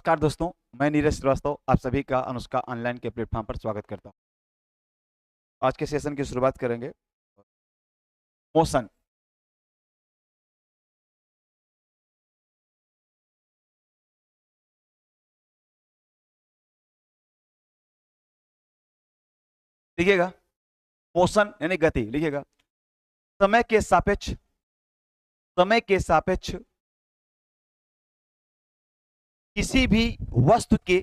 नमस्कार दोस्तों, मैं नीरज श्रीवास्तव आप सभी का अनुष्का ऑनलाइन के प्लेटफॉर्म पर स्वागत करता हूं। आज के सेशन की शुरुआत करेंगे मोशन। लिखिएगा मोशन यानी गति। लिखिएगा समय के सापेक्ष किसी भी वस्तु के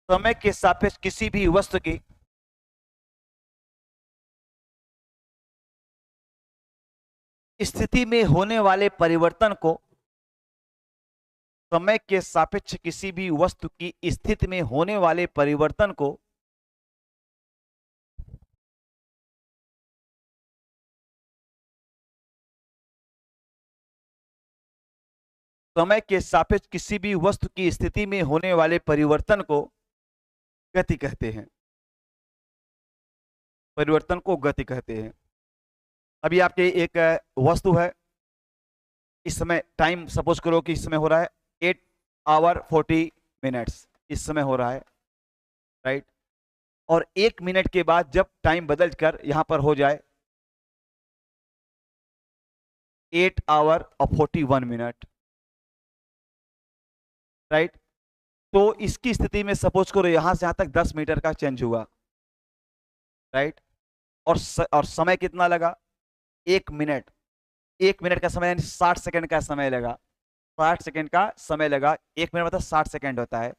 समय के सापेक्ष किसी भी वस्तु की स्थिति में होने वाले परिवर्तन को समय के सापेक्ष किसी भी वस्तु की स्थिति में होने वाले परिवर्तन को समय के सापेक्ष किसी भी वस्तु की स्थिति में होने वाले परिवर्तन को गति कहते हैं। परिवर्तन को गति कहते हैं। अभी आपके एक वस्तु है, इस समय टाइम सपोज करो कि इस समय हो रहा है 8 hours 40 minutes, इस समय हो रहा है, राइट। और 1 मिनट के बाद जब टाइम बदल कर यहां पर हो जाए 8 hours 41 minutes, राइट। तो इसकी स्थिति में सपोज करो यहां से यहां तक 10 मीटर का चेंज हुआ, राइट। और समय कितना लगा? 1 मिनट। 1 मिनट का समय यानी 60 सेकंड का समय लगा। 60 सेकंड का समय लगा। 1 मिनट मतलब 60 सेकंड होता है।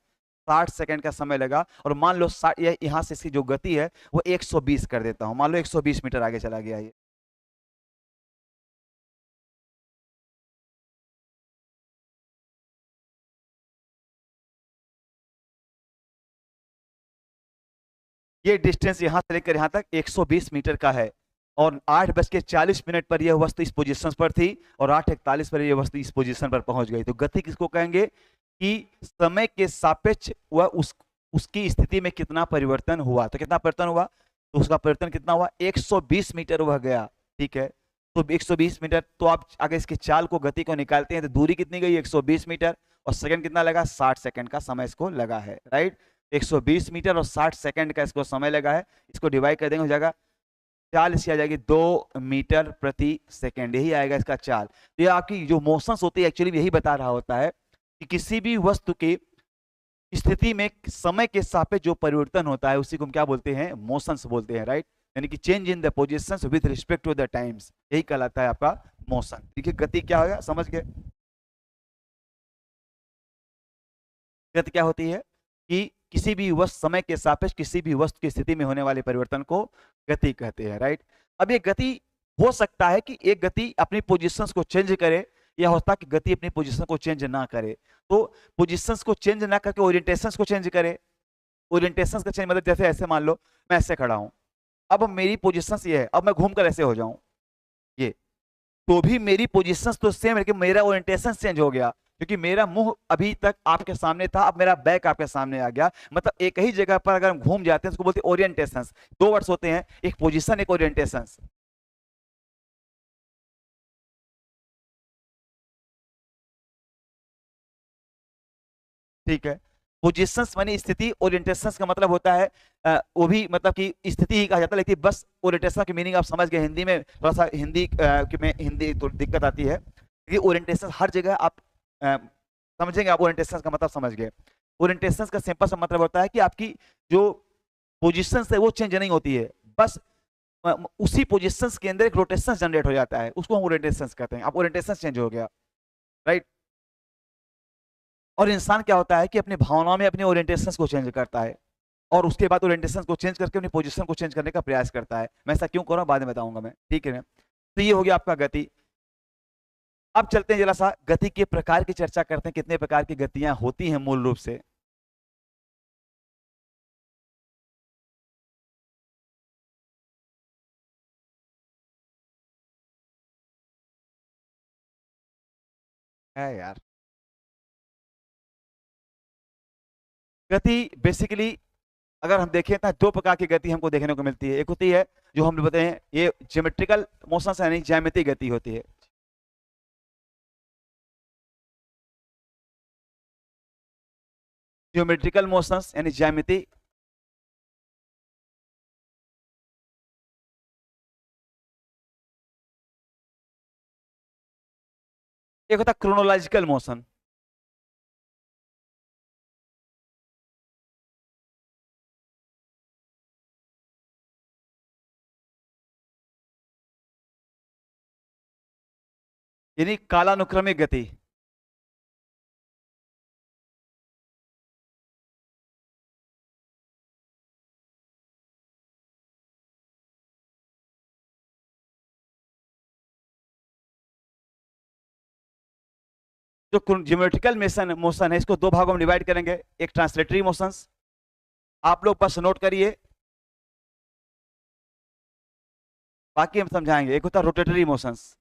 60 सेकंड का समय लगा। और मान लो यहां से इसकी जो गति है वो 120 कर देता हूं। मान लो 120 मीटर आगे चला गया ये डिस्टेंस यहां से लेकर यहां तक 120 मीटर का है। और 8:40 पर यह वस्तु इस पोजीशन पर थी और 8:41 पर यह वस्तु इस पोजीशन पर पहुंच गई। तो गति किसको कहेंगे? कि समय के सापेक्ष वह उसकी स्थिति में कितना परिवर्तन हुआ। तो कितना परिवर्तन हुआ? तो उसका परिवर्तन कितना हुआ? 120 मीटर वह गया, ठीक है। तो 120 मीटर, तो आप अगर इसकी चाल को गति को निकालते हैं तो दूरी कितनी गई? 120 मीटर। और सेकंड कितना लगा? 60 सेकंड का समय इसको लगा है, राइट। 120 मीटर और 60 सेकंड का इसको समय लगा है। इसको डिवाइड कर देंगे, हो जाएगा चाल इसकी आ जाएगी 2 मीटर प्रति सेकंड। यही आएगा इसका चाल। तो ये आपकी जो मोशंस होती है एक्चुअली यही बता रहा होता है कि किसी भी वस्तु की स्थिति में समय के सापेक्ष जो परिवर्तन होता है उसी को हम क्या बोलते हैं? मोशंस बोलते हैं, राइट। यानी कि change in the positions with respect to the times, यही कहलाता है आपका मोशन। देखिए गति क्या होगा, समझ गए? गति क्या होती है कि किसी भी वस्तु समय के सापेक्ष किसी भी वस्तु की स्थिति में होने वाले परिवर्तन को गति कहते हैं, राइट। अब ये गति हो सकता है कि एक गति अपनी पोजीशंस को चेंज करे, या होता है कि गति अपनी पोजीशन को चेंज ना करे। तो पोजीशंस को चेंज ना करके ओरिएंटेशंस को चेंज करे। ओरिएंटेशंस का चेंज मतलब जैसे ऐसे मान लो मैं ऐसे खड़ा हूं, अब मेरी पोजीशंस ये है, अब मैं घूमकर ऐसे हो जाऊं ये, तो भी मेरी पोजीशंस तो सेम है, लेकिन मेरा ओरिएंटेशन चेंज हो गया क्योंकि मेरा मुंह अभी तक आपके सामने था, अब मेरा बैक आपके सामने आ गया। मतलब एक ही जगह पर अगर हम घूम जाते हैं उसको बोलते हैं ओरिएंटेशन। 2 वर्ड्स होते हैं, एक पोजीशन एक ओरिएंटेशन, ठीक है। पोजीशंस मानी स्थिति, ओरिएंटेशंस का मतलब होता है वो भी मतलब कि स्थिति ही कहा जाता है, लेकिन बस ओरिएंटेशन की मीनिंग आप समझ गए। हिंदी में थोड़ा सा हिंदी तो दिक्कत आती है, क्योंकि ओरिएंटेशन हर जगह आप समझेंगे। आप ओरिएंटेशन का मतलब समझ गए। ओरिएंटेशन का सिंपल सा मतलब होता है कि आपकी जो पोजीशन है वो चेंज नहीं होती है, बस उसी पोजीशन के अंदर एक रोटेशन जनरेट हो जाता है, उसको हम ओरिएंटेशन कहते हैं। अब ओरिएंटेशन चेंज हो गया, राइट। और इंसान क्या होता है कि अपनी भावनाओं में अपने ओरिएंटेशन को चेंज करता है और उसके बाद ओरिएंटेशन को चेंज करके अपनी पोजीशन को चेंज करने का प्रयास करता है। मैं ऐसा क्यों कर रहा हूं बाद में बताऊंगा मैं, ठीक है ना। तो ये हो गया आपका गति। अब चलते हैं जरा सा गति के प्रकार की चर्चा करते हैं, कितने प्रकार की गतियां होती हैं मूल रूप से। है यार, गति बेसिकली अगर हम देखें तो 2 प्रकार की गति हमको देखने को मिलती है। एक होती है जो हम बताते हैं ये ज्योमेट्रिकल मोशन यानी ज्यामितीय गति होती है। ज्योमेट्रिकल मोशंस यानी ज्यामिति, एक होता है क्रोनोलॉजिकल मोशन। यानी कालानुक्रमिक गति। जो ज्योमेट्रिकल मोशन मोशन है इसको दो भागों में डिवाइड करेंगे, एक ट्रांसलेटरी मोशंस, आप लोग बस नोट करिए, बाकी हम समझाएंगे। एक होता है रोटेटरी मोशंस।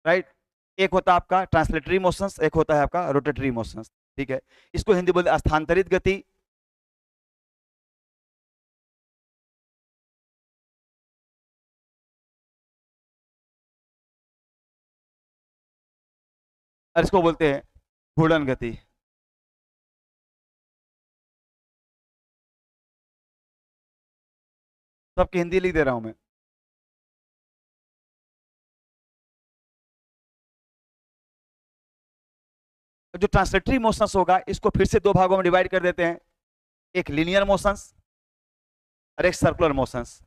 राइट, एक होता है आपका ट्रांसलेटरी मोशंस, एक होता है आपका रोटेटरी मोशंस। ठीक है, इसको हिंदी बोलते स्थानांतरित गति, और इसको बोलते हैं घूर्णन गति। सबकी हिंदी लिख दे रहा हूं मैं। जो ट्रांसलेटरी मोशंस होगा इसको फिर से दो भागों में डिवाइड कर देते हैं, एक लीनियर मोशंस और एक सर्कुलर मोशंस।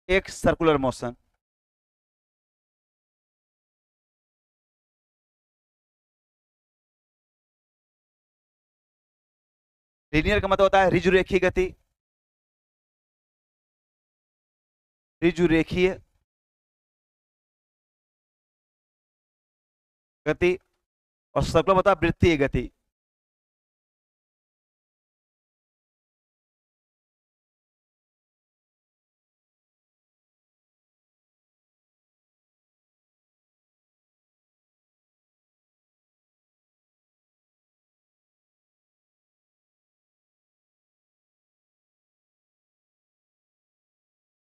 एक सर्कुलर मोशन। लीनियर का मतलब होता है ऋजुरेखीय गति, ऋजुरेखीय गति, और सर्कुलर होता है वृत्तीय गति।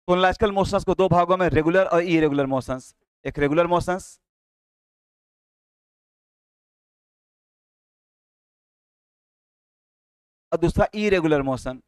कोनोलॉजिकल मोशंस को दो भागों में, रेगुलर और इरेगुलर मोशंस। एक रेगुलर मोशंस और दूसरा इरेगुलर मोशन।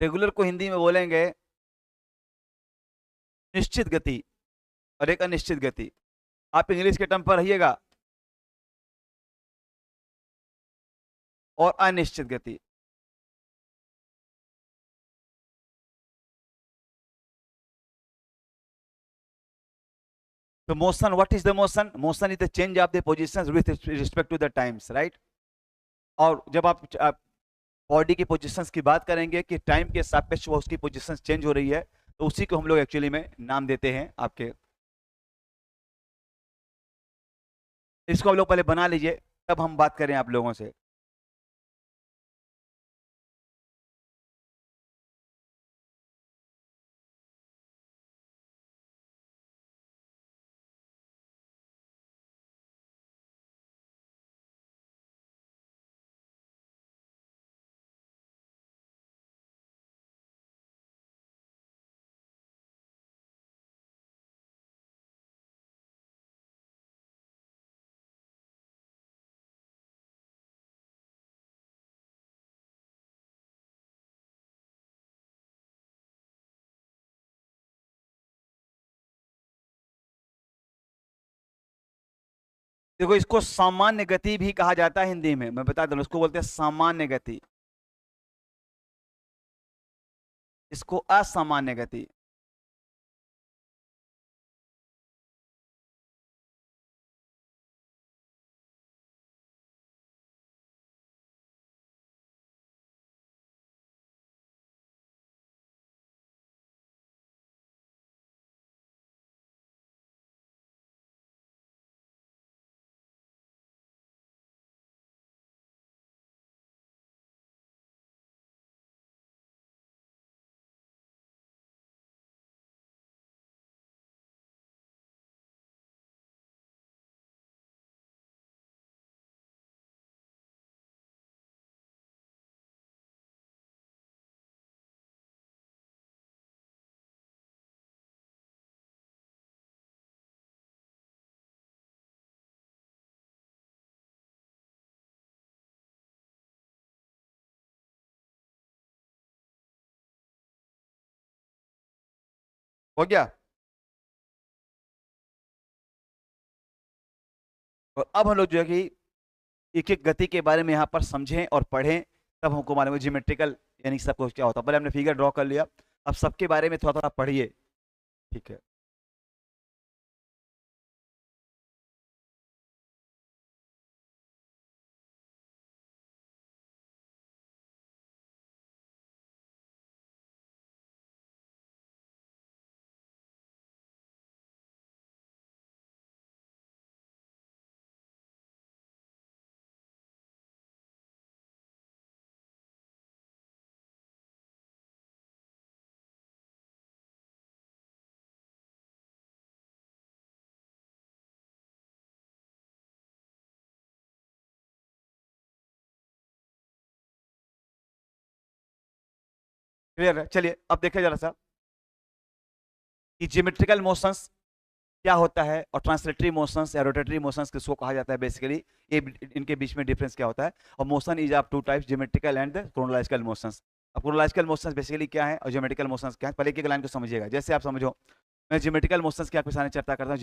रेगुलर को हिंदी में बोलेंगे निश्चित गति और एक अनिश्चित गति। आप इंग्लिश के टर्म पर रहिएगा। और अनिश्चित गति, तो motion, what is the motion? Motion is the change of the positions with respect to the times, right. और जब आप बॉडी की पोजीशंस की बात करेंगे कि टाइम के सापेक्ष वो उसकी पोजीशंस चेंज हो रही है, तो उसी को हम लोग एक्चुअली में नाम देते हैं आपके। इसको आप लोग पहले बना लीजिए, तब हम बात करें आप लोगों से। देखो, इसको सामान्य गति भी कहा जाता है हिंदी में, मैं बता दूं, इसको बोलते हैं सामान्य गति, इसको असामान्य गति। हो गया। और अब हम लोग जो है कि एक एक गति के बारे में यहाँ पर समझें और पढ़ें, तब हमको मालूम है ज्योमेट्रिकल यानी सब कुछ क्या होता है। पहले हमने फिगर ड्रॉ कर लिया, अब सबके बारे में थोड़ा थोड़ा पढ़िए, ठीक है। क्लियर है? चलिए अब देखिए जरा सा कि ज्योमेट्रिकल मोशंस क्या होता है और ट्रांसलेटरी मोशंस या रोटेटरी मोशंस किसको कहा जाता है बेसिकली, ये इनके बीच में डिफरेंस क्या होता है। और motion is of two types, geometrical and chronological motions. अब क्रोनोलॉजिकल मोशंस बेसिकली क्या है और ज्योमेट्रिकल मोशंस क्या है, पहले एक लाइन को समझिएगा। जैसे आप समझो, मैं ज्योमेट्रिकल मोशंस की आपके सामने चर्चा करता हूँ।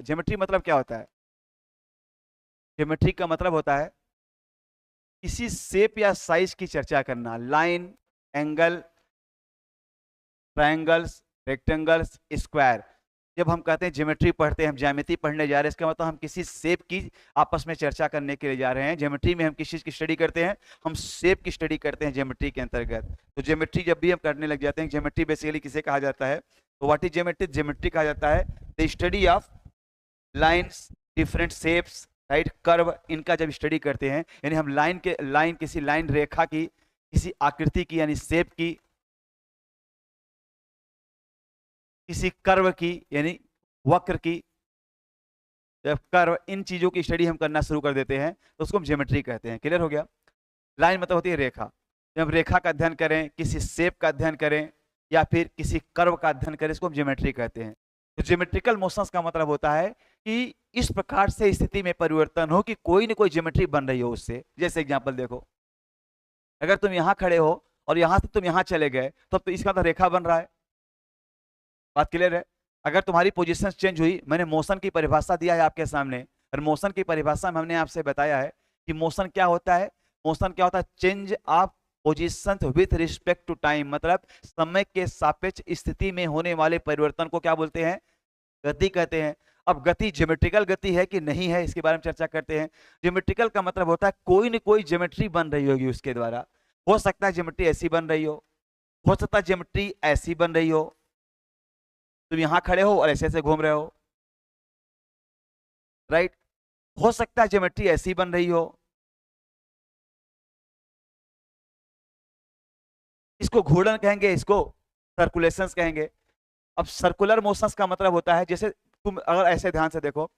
ज्योमेट्री मतलब क्या होता है? ज्योमेट्री का मतलब होता है किसी शेप या साइज की चर्चा करना, line, angle, triangles, rectangles, square. जब हम कहते हैं ज्योमेट्री पढ़ते हैं, हम ज्यामिति पढ़ने जा रहे हैं, इसका मतलब हम किसी शेप की आपस में चर्चा करने के लिए जा रहे हैं। ज्योमेट्री में हम किस चीज की स्टडी करते हैं? हम शेप की स्टडी करते हैं ज्योमेट्री के अंतर्गत। तो ज्योमेट्री जब भी हम करने लग जाते हैं, ज्योमेट्री बेसिकली किसे कहा जाता है? तो व्हाट इज ज्योमेट्री? ज्योमेट्री कहा जाता है the study of lines, different shapes, right, curve, इनका जब स्टडी करते हैं, यानी हम किसी लाइन रेखा की, किसी आकृति की यानी शेप की, किसी कर्व की यानी वक्र की, जब कर्व, इन चीजों की स्टडी हम करना शुरू कर देते हैं तो उसको हम ज्योमेट्री कहते हैं। क्लियर हो गया? लाइन मतलब होती है रेखा। जब हम रेखा का अध्ययन करें, किसी शेप का अध्ययन करें या फिर किसी कर्व का अध्ययन करें, इसको हम ज्योमेट्री कहते हैं। तो ज्योमेट्रिकल मोशंस का मतलब होता है कि इस प्रकार से स्थिति में परिवर्तन हो कि कोई न कोई ज्योमेट्री बन रही हो उससे। जैसे एग्जांपल देखो, अगर तुम यहां खड़े हो और यहां से तुम यहां चले गए तो इसका तो रेखा बन रहा है। बात क्लियर है? अगर तुम्हारी पोजीशन चेंज हुई, मैंने मोशन की परिभाषा दिया है आपके सामने, और मोशन की परिभाषा में हमने आपसे बताया है कि मोशन क्या होता है। मोशन क्या होता है? Change of position with respect to time, मतलब समय के सापेक्ष स्थिति में होने वाले परिवर्तन को क्या बोलते हैं? गति कहते हैं। अब गति ज्योमेट्रिकल गति है कि नहीं है, इसके बारे में चर्चा करते हैं। ज्योमेट्रिकल का मतलब होता है कोई न कोई ज्योमेट्री बन रही होगी उसके द्वारा। हो सकता है ज्योमेट्री ऐसी बन रही हो सकता है ज्योमेट्री ऐसी बन रही हो, तुम यहां खड़े हो और ऐसे ऐसे घूम रहे हो, राइट। हो सकता है ज्योमेट्री ऐसी बन रही हो, इसको घूर्णन कहेंगे, इसको सर्कुलेशंस कहेंगे। अब सर्कुलर मोशंस का मतलब होता है, जैसे तुम अगर ऐसे ध्यान से देखो,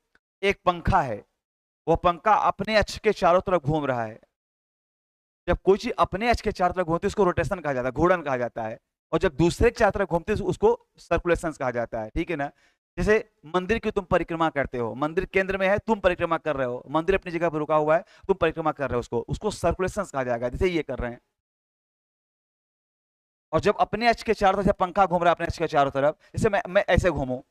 एक पंखा है, वो पंखा अपने अक्ष के चारों तरफ घूम रहा है। जब कोई चीज अपने अक्ष के चारों तरफ घूमती है उसको रोटेशन कहा जाता है, घूर्णन कहा जाता है। और जब दूसरे के चारों तरफ घूमती है उसको सर्कुलेशन कहा जाता है, ठीक है ना। जैसे मंदिर की तुम परिक्रमा करते हो, मंदिर केंद्र में है, तुम परिक्रमा कर रहे हो, मंदिर अपनी जगह पर रुका हुआ है, तुम परिक्रमा कर रहे हो, उसको उसको सर्कुलेशन कहा जाएगा, जैसे ये कर रहे हैं। और जब अपने अक्ष के चारों तरफ, जब पंखा घूम रहा है अपने अक्ष के चारों तरफ, जैसे मैं ऐसे घूमू,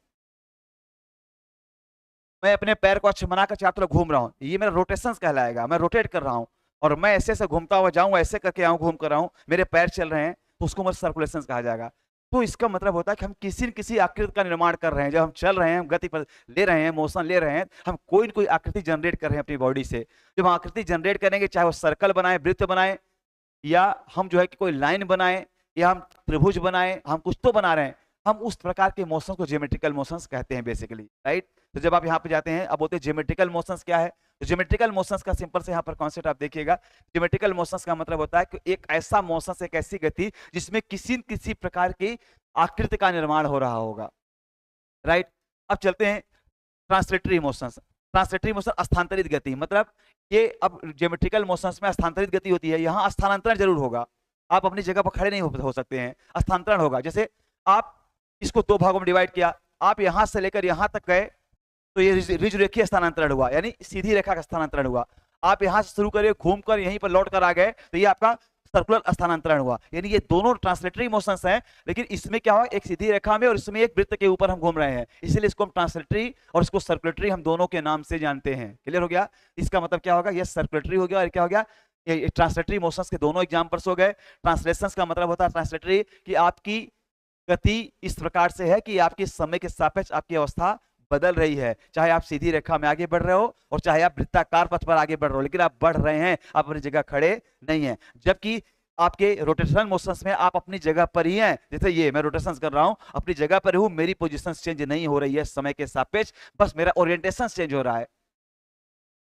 मैं अपने पैर को अक्ष बनाकर चारों तरफ घूम रहा हूँ, ये मेरा रोटेशन कहलाएगा, मैं रोटेट कर रहा हूँ। और मैं ऐसे ऐसे घूमता हुआ जाऊं, ऐसे करके आऊं, घूम कर आऊं, मेरे पैर चल रहे हैं, तो उसको मैं सर्कुलेशन कहा जाएगा। तो इसका मतलब होता है कि हम किसी न किसी आकृति का निर्माण कर रहे हैं। जब हम चल रहे हैं, हम गति पर ले रहे हैं, मोशन ले रहे हैं, हम कोई न कोई आकृति जनरेट कर रहे हैं अपनी बॉडी से। जब हम आकृति जनरेट करेंगे, चाहे वो सर्कल बनाए, वृत्त बनाए, या हम जो है कि कोई लाइन बनाए, या हम त्रिभुज बनाए, हम कुछ तो बना रहे हैं, हम उस प्रकार के मोशंस को ज्योमेट्रिकल मोशंस कहते हैं बेसिकली, राइट। तो जब आप यहाँ पे जाते हैं, अब बोलते हैं ज्योमेट्रिकल मोशंस क्या है। तो ज्योमेट्रिकल मोशंस का सिंपल से यहाँ पर कॉन्सेप्ट आप देखिएगा। ज्योमेट्रिकल मोशंस का मतलब होता है कि एक ऐसा मोशंस, एक ऐसी गति जिसमें किसी न किसी प्रकार की आकृति का निर्माण हो रहा होगा, राइट। अब चलते हैं ट्रांसलेटरी मोशंस। ट्रांसलेटरी मोशन स्थानांतरित गति, मतलब ये अब ज्योमेट्रिकल मोशंस में स्थानांतरित गति होती है, यहाँ स्थानांतरण जरूर होगा, आप अपनी जगह पर खड़े नहीं हो सकते हैं, स्थानांतरण होगा। जैसे आप इसको दो भागों में डिवाइड किया, आप यहां से लेकर यहां तक गए तो ये रिज रेखीय स्थानांतरण हुआ, यानी सीधी रेखा का स्थानांतरण हुआ। आप यहां से शुरू करिए, घूमकर यहीं पर लौट कर आ गए तो ये आपका सर्कुलर स्थानांतरण हुआ। यानी ये दोनों ट्रांसलेटरी मोशंस हैं, लेकिन इसमें क्या हुआ, एक सीधी रेखा में और इसमें एक वृत्त के ऊपर हम घूम रहे हैं, इसलिए इसको हम ट्रांसलेटरी और इसको सर्कुलेटरी हम दोनों के नाम से जानते हैं। क्लियर हो गया? इसका मतलब क्या होगा, ये सर्कुलेटरी हो गया और क्या हो गया, ये ट्रांसलेटरी मोशंस के दोनों एग्जांपल्स हो गए। ट्रांसलेशंस का मतलब होता है ट्रांसलेटरी कि आपकी गति इस प्रकार से है कि आपके समय के सापेक्ष आपकी अवस्था बदल रही है, चाहे आप सीधी रेखा में आगे बढ़ रहे हो और चाहे आप वृत्ताकार पथ पर आगे बढ़ रहे हो, लेकिन आप बढ़ रहे हैं, आप अपनी जगह खड़े नहीं हैं। जबकि आपके रोटेशनल मोशंस में आप अपनी जगह पर ही हैं, जैसे ये मैं रोटेशन कर रहा हूं, अपनी जगह पर हूं, मेरी पोजीशन चेंज नहीं हो रही है समय के सापेक्ष, बस मेरा ओरिएंटेशन चेंज हो रहा है,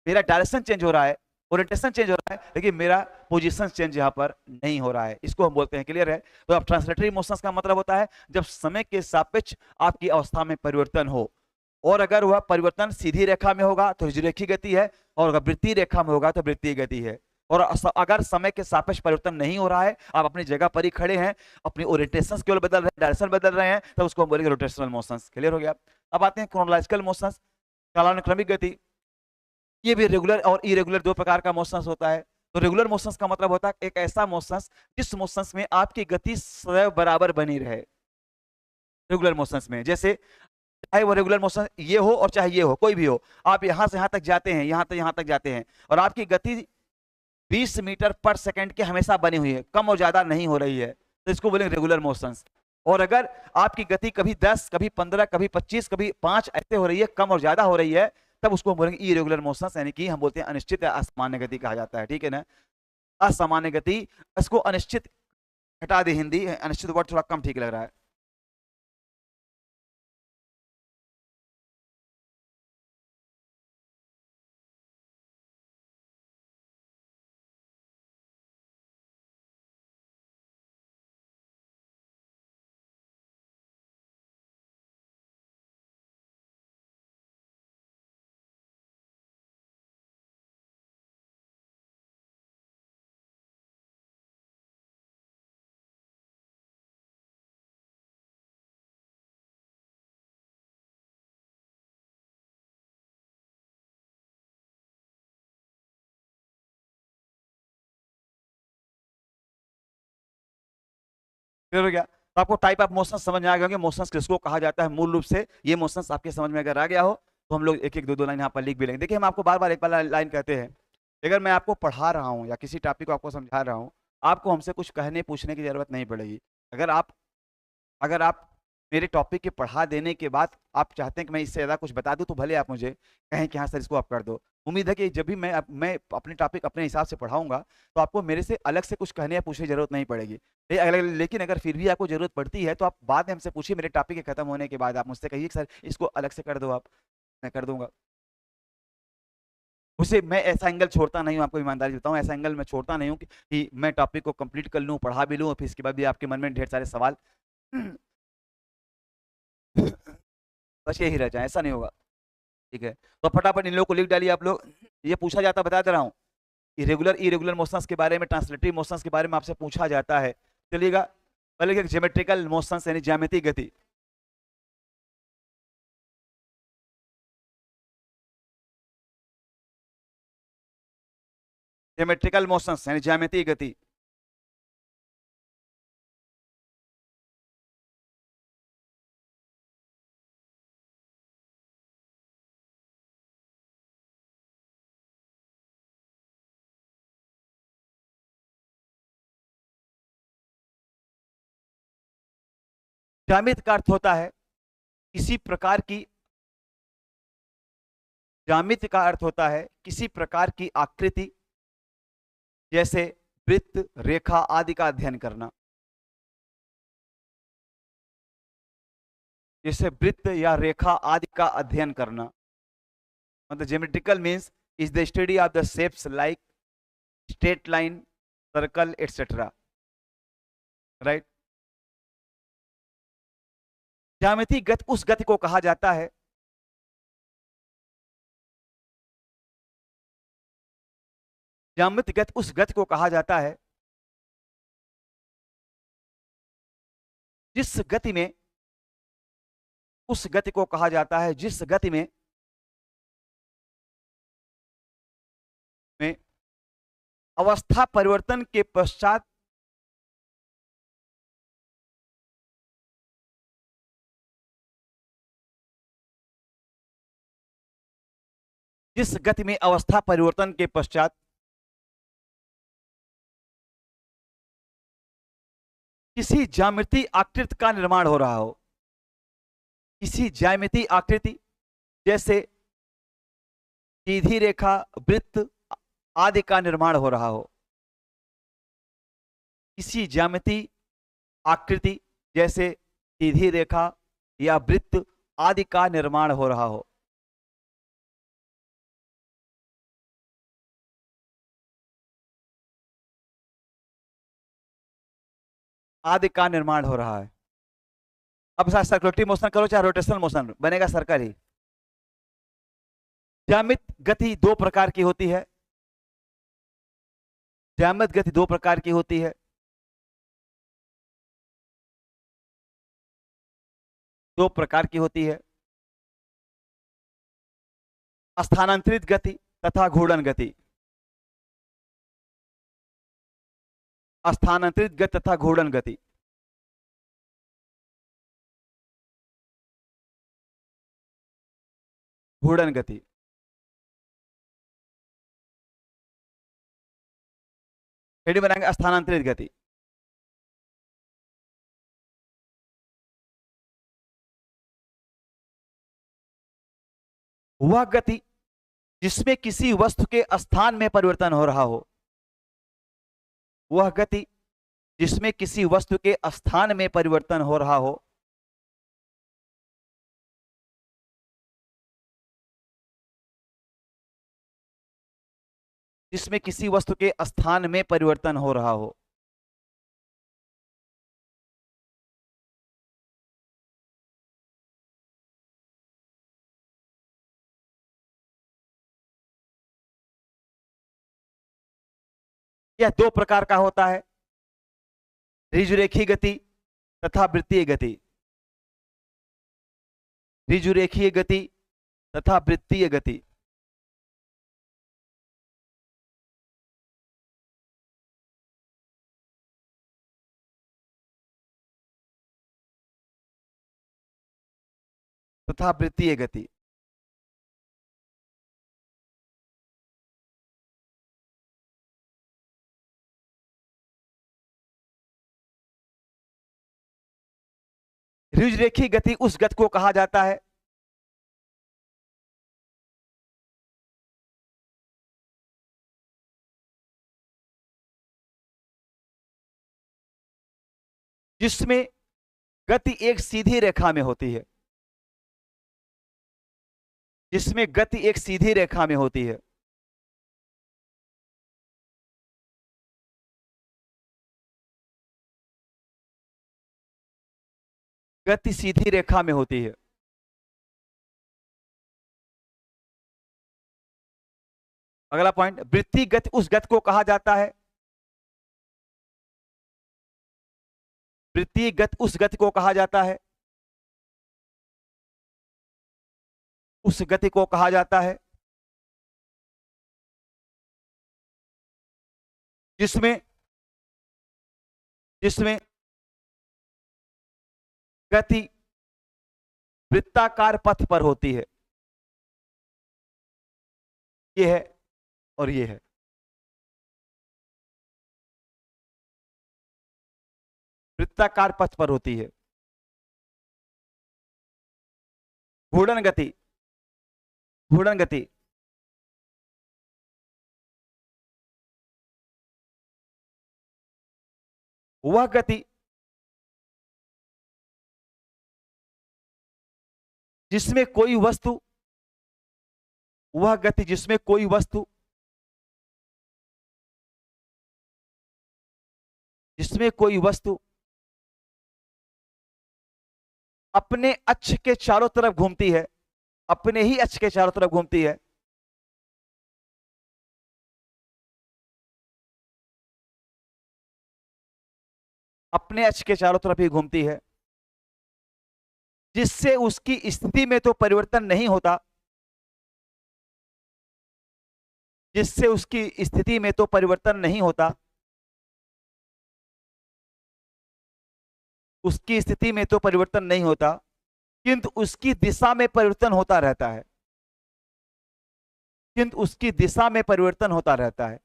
मेरा डायरेक्शन चेंज हो रहा है, ओरिएंटेशन चेंज हो रहा है, लेकिन मेरा पोजीशन चेंज यहाँ पर नहीं हो रहा है। इसको हम बोलते हैं, क्लियर है? तो अब ट्रांसलेटरी मोशंस का मतलब होता है जब समय के सापेक्ष आपकी अवस्था में परिवर्तन हो, और अगर वह परिवर्तन सीधी रेखा में होगा तो रेखीय गति है, और अगर वृत्तीय रेखा में होगा तो वृत्तीय गति है। और अगर समय के सापेक्ष परिवर्तन नहीं हो रहा है, आप अपनी जगह पर ही खड़े हैं, अपनी ओरिएंटेशन केवल बदल रहे हैं, डायरेक्शन बदल रहे हैं, तो उसको हम बोलेंगे रोटेशनल मोशंस। क्लियर हो गया? अब आते हैं क्रोनोलॉजिकल मोशंस, कालानुक्रमिक गति। ये भी रेगुलर और इरेगुलर दो प्रकार का मोशंस होता है। तो रेगुलर मोशंस का मतलब होता है एक ऐसा मोशंस जिस मोशंस में आपकी गति सदैव बराबर बनी रहे। रेगुलर मोशंस में जैसे चाहे वो रेगुलर मोशन ये हो और चाहे ये हो, कोई भी हो, आप यहां से यहां तक जाते हैं, यहां तक जाते हैं, और आपकी गति 20 मीटर पर सेकंड की हमेशा बनी हुई है, कम और ज्यादा नहीं हो रही है, तो इसको बोलेंगे रेगुलर मोशंस। और अगर आपकी गति कभी 10, कभी 15, कभी 25, कभी 5 ऐसे हो रही है, कम और ज्यादा हो रही है, तब उसको हम बोलेंगे इरेगुलर मोशंस, यानी कि हम बोलते हैं अनिश्चित या असामान्य गति कहा जाता है। ठीक है ना? असामान्य गति, इसको अनिश्चित हटा दे, हिंदी अनिश्चित वर्ड थोड़ा कम ठीक लग रहा है। क्लियर हो गया? तो आपको टाइप ऑफ मोशन समझ में आ गए होंगे, मोशंस किसको कहा जाता है मूल रूप से। ये मोशंस आपके समझ में अगर आ गया हो तो हम लोग एक एक दो दो लाइन यहाँ पर लिख भी लेंगे। देखिए हम आपको बार बार एक बार लाइन कहते हैं, अगर मैं आपको पढ़ा रहा हूँ या किसी टॉपिक को आपको समझा रहा हूँ, आपको हमसे कुछ कहने पूछने की जरूरत नहीं पड़ेगी। अगर आप मेरे टॉपिक के पढ़ा देने के बाद आप चाहते हैं कि मैं इससे ज़्यादा कुछ बता दूं, तो भले आप मुझे कहें कि हाँ सर इसको आप कर दो। उम्मीद है कि जब भी मैं अपने टॉपिक अपने हिसाब से पढ़ाऊंगा तो आपको मेरे से अलग से कुछ कहने या पूछने की जरूरत नहीं पड़ेगी। लेकिन अगर फिर भी आपको जरूरत पड़ती है तो आप बाद में हमसे पूछिए, मेरे टॉपिक के खत्म होने के बाद आप मुझसे कहिए सर इसको अलग से कर दो आप, मैं कर दूंगा। उसे मैं ऐसा एंगल छोड़ता नहीं हूँ, आपको ईमानदारी बताऊँ, ऐसा एंगल मैं छोड़ता नहीं हूँ कि मैं टॉपिक को कंप्लीट कर लूँ, पढ़ा भी लूँ और फिर इसके बाद भी आपके मन में ढेर सारे सवाल बस यही रह जाए, ऐसा नहीं होगा। ठीक है? तो फटाफट इन लोगों को लिख डालिए आप लोग। ये पूछा जाता, बता दे रहा हूँ, इरेगुलर इरेगुलर मोशंस के बारे में, ट्रांसलेटरी मोशंस के बारे में आपसे पूछा जाता है। चलिएगा पहले ज्योमेट्रिकल मोशंस यानी ज्यामितीय गति। ज्योमेट्रिकल मोशंस यानी ज्यामितीय गति। ज्यामिति का अर्थ होता है किसी प्रकार की, ज्यामिति का अर्थ होता है किसी प्रकार की आकृति, जैसे वृत्त, रेखा आदि का अध्ययन करना। जैसे वृत्त या रेखा आदि का अध्ययन करना, मतलब geometrical means is the study of the shapes like straight line, circle etcetera. Right? ज्यामितीय गति उस गति को कहा जाता है ज्यामितीय गति उस गति को कहा जाता है जिस गति में, उस गति को कहा जाता है जिस गति में अवस्था परिवर्तन के पश्चात जिस गति में अवस्था परिवर्तन के पश्चात किसी ज्यामितीय आकृति का निर्माण हो रहा हो, किसी ज्यामितीय आकृति जैसे सीधी रेखा, वृत्त आदि का निर्माण हो रहा हो, किसी ज्यामितीय आकृति जैसे सीधी रेखा या वृत्त आदि का निर्माण हो रहा हो। आदि का निर्माण हो रहा है। अब चाहे सर्कुलेटरी मोशन करो चाहे रोटेशनल मोशन, बनेगा सर्कल ही। ज्यामित गति दो प्रकार की होती है। ज्यामित गति दो प्रकार की होती है। दो प्रकार की होती है, स्थानांतरित गति तथा घूर्णन गति। स्थानांतरित गति तथा घूर्णन गति। घूर्णन गति हेडिंग बनाएंगे स्थानांतरित गति। वह गति जिसमें किसी वस्तु के स्थान में परिवर्तन हो रहा हो, वह गति जिसमें किसी वस्तु के स्थान में परिवर्तन हो रहा हो, जिसमें किसी वस्तु के स्थान में परिवर्तन हो रहा हो। यह दो प्रकार का होता है, ऋजुरेखीय गति तथा वृत्तीय गति। ऋजुरेखीय गति तथा वृत्तीय गति। तथा वृत्तीय गति। ऋजुरेखीय गति उस गति को कहा जाता है जिसमें गति एक सीधी रेखा में होती है, जिसमें गति एक सीधी रेखा में होती है। गति सीधी रेखा में होती है। अगला पॉइंट, वृत्तीय गति उस गति को कहा जाता है, वृत्तीय गति उस गति को कहा जाता है, उस गति को कहा जाता है जिसमें जिसमें गति वृत्ताकार पथ पर होती है। ये है और ये है। वृत्ताकार पथ पर होती है। घूर्णन गति, घूर्णन गति वह गति जिसमें कोई वस्तु, वह गति जिसमें कोई वस्तु, जिसमें कोई वस्तु अपने अक्ष के चारों तरफ घूमती है, अपने ही अक्ष के चारों तरफ घूमती है, अपने अक्ष के चारों तरफ ही घूमती है, जिससे उसकी स्थिति में तो परिवर्तन नहीं होता, जिससे उसकी स्थिति में तो परिवर्तन नहीं होता, उसकी स्थिति में तो परिवर्तन नहीं होता, किंतु उसकी दिशा में परिवर्तन होता रहता है। किंतु उसकी दिशा में परिवर्तन होता रहता है।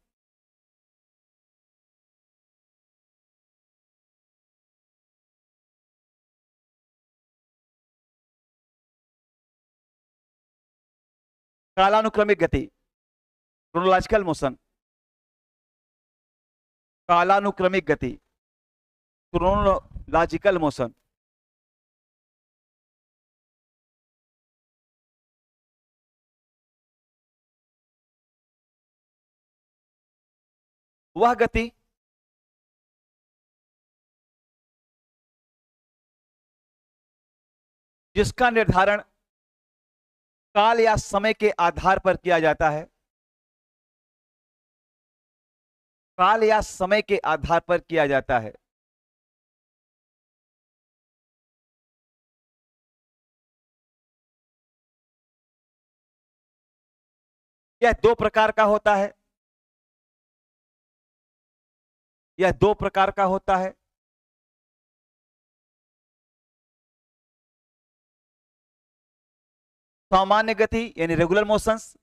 कालानुक्रमिक गति, क्रोनोलॉजिकल मोशन। कालानुक्रमिक गति, क्रोनोलॉजिकल मोशन। वह गति जिसका निर्धारण काल या समय के आधार पर किया जाता है, काल या समय के आधार पर किया जाता है। यह दो प्रकार का होता है, यह दो प्रकार का होता है। सामान्य गति यानी रेगुलर मोशंस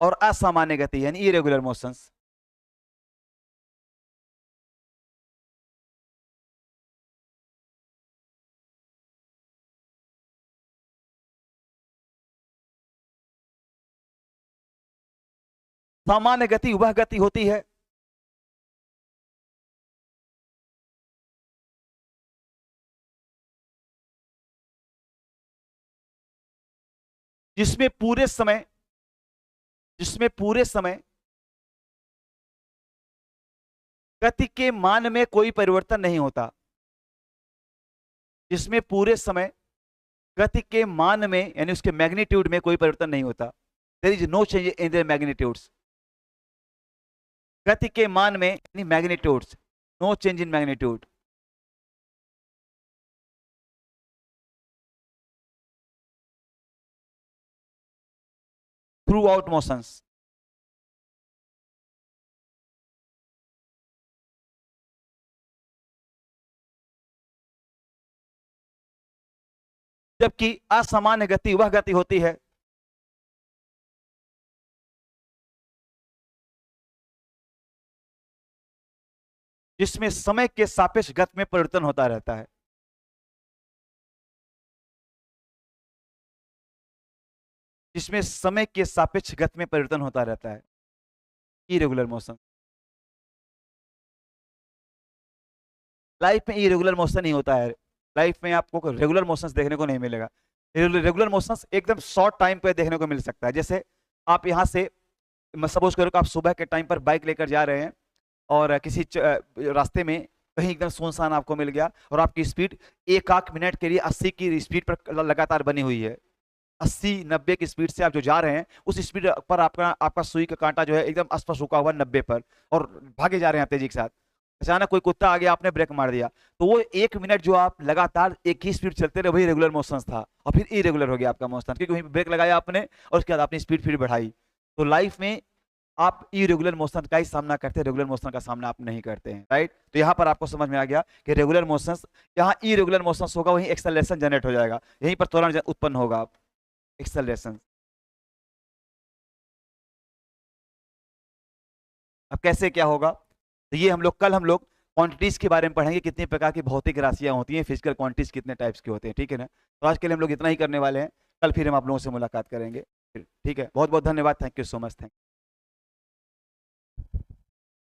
और असामान्य गति यानी इरेगुलर मोशंस। सामान्य गति वह गति होती है जिसमें पूरे समय गति के मान में कोई परिवर्तन नहीं होता, जिसमें पूरे समय गति के मान में यानी उसके मैग्नीट्यूड में कोई परिवर्तन नहीं होता। There is no change in the magnitudes. गति के मान में यानी magnitudes, no change in magnitude. Throughout motions. जबकि असामान्य गति वह गति होती है जिसमें समय के सापेक्ष गति में परिवर्तन होता रहता है। जिसमें समय के सापेक्ष गति में परिवर्तन होता रहता है, इरेगुलर मोशन। लाइफ में इरेगुलर मोशन नहीं होता है, लाइफ में आपको रेगुलर मोशंस देखने को नहीं मिलेगा। रेगुलर मोशंस एकदम शॉर्ट टाइम पे देखने को मिल सकता है। जैसे आप यहाँ से सपोज करो कि आप सुबह के टाइम पर बाइक लेकर जा रहे हैं और किसी रास्ते में कहीं एकदम सुनसान आपको मिल गया और आपकी स्पीड एक आध मिनट के लिए 80 की स्पीड पर लगातार बनी हुई है। 80-90 की स्पीड से आप जो जा रहे हैं उस स्पीड पर आपका सुई का कांटा जो है एकदम स्पष्ट रुका हुआ 90 पर और भागे जा रहे हैं तेजी के साथ। अचानक कोई कुत्ता आ गया, आपने ब्रेक मार दिया, तो वो 1 मिनट जो आप लगातार एक ही स्पीड चलते रहे वही रेगुलर मोशन था और फिर इरेगुलर हो गया आपका मोशन, क्योंकि वहीं ब्रेक लगाया आपने और उसके बाद आपने स्पीड फिर बढ़ाई। तो लाइफ में आप इरेगुलर मोशन का ही सामना करते हैं, रेगुलर मोशन का सामना आप नहीं करते हैं, राइट। तो यहाँ पर आपको समझ में आ गया कि रेगुलर मोशन, यहाँ इरेगुलर मोशन होगा वहीं एक्सेलरेशन जनरेट हो जाएगा, यहीं पर त्वरण उत्पन्न होगा, एक्सेलरेशन। अब कैसे क्या होगा, तो ये कल हम लोग क्वांटिटीज के बारे में पढ़ेंगे, कितने प्रकार की भौतिक राशियां होती हैं, फिजिकल क्वांटिटीज कितने टाइप्स के होते हैं, ठीक है ना। तो आज के लिए हम लोग इतना ही करने वाले हैं, कल फिर हम आप लोगों से मुलाकात करेंगे, ठीक है। बहुत बहुत धन्यवाद, thank you so much, thank you.